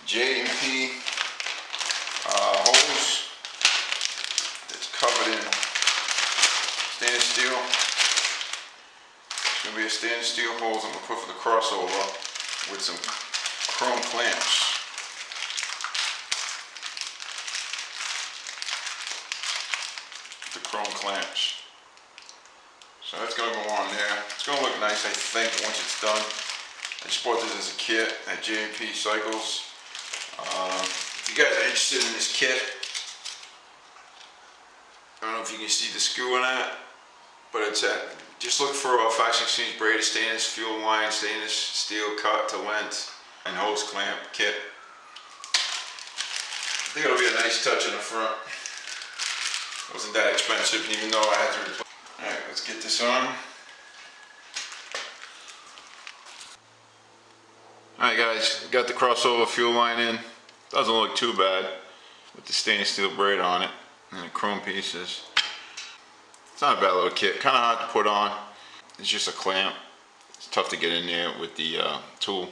J&P hose. It's covered in stainless steel. It's going to be a stainless steel hose I'm going to put for the crossover with some chrome clamps. The chrome clamps. So that's going to go on there. It's going to look nice, I think, once it's done. I just bought this as a kit at J&P Cycles. If you guys are interested in this kit, I don't know if you can see the screw in it, but it's at, just look for a 5/16 braided stainless fuel line, stainless steel cut to length, and hose clamp kit. I think it'll be a nice touch in the front. It wasn't that expensive, even though I had to replace. Alright, let's get this on. Alright guys, got the crossover fuel line in. Doesn't look too bad with the stainless steel braid on it and the chrome pieces. It's not a bad little kit, kind of hard to put on. It's just a clamp. It's tough to get in there with the tool,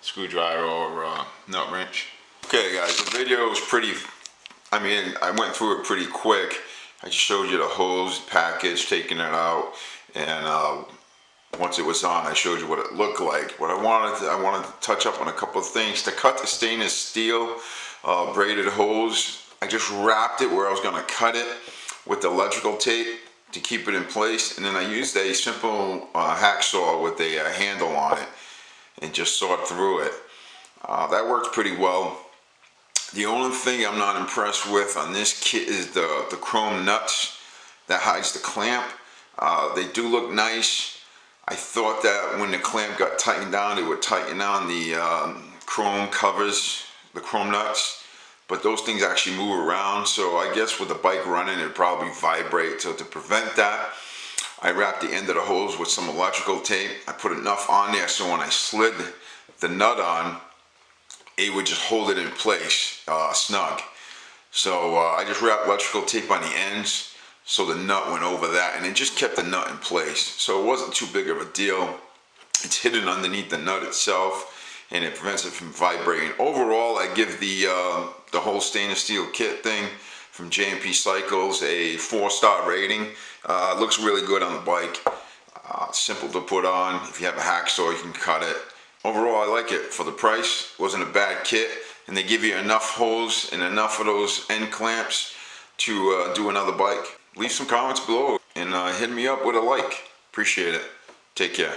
screwdriver or nut wrench. Okay guys, the video was pretty, I went through it pretty quick. I just showed you the hose package, taking it out, and once it was on, I showed you what it looked like. What I wanted to touch up on a couple of things. To cut the stainless steel braided hose, I just wrapped it where I was going to cut it with the electrical tape to keep it in place, and then I used a simple hacksaw with a handle on it and just sawed through it. That worked pretty well. The only thing I'm not impressed with on this kit is the chrome nuts that hides the clamp. They do look nice. I thought that when the clamp got tightened down, it would tighten on the chrome covers, the chrome nuts, but those things actually move around, so I guess with the bike running, it'd probably vibrate. So to prevent that, I wrapped the end of the hose with some electrical tape. I put enough on there so when I slid the nut on, it would just hold it in place snug. So I just wrapped electrical tape on the ends so the nut went over that, and it just kept the nut in place. So it wasn't too big of a deal. It's hidden underneath the nut itself, and it prevents it from vibrating. Overall, I give the whole stainless steel kit thing from J&P Cycles a 4-star rating. It looks really good on the bike. Simple to put on. If you have a hacksaw, you can cut it. Overall, I like it. For the price, it wasn't a bad kit, and they give you enough hose and enough of those end clamps to do another bike. Leave some comments below and hit me up with a like. Appreciate it. Take care.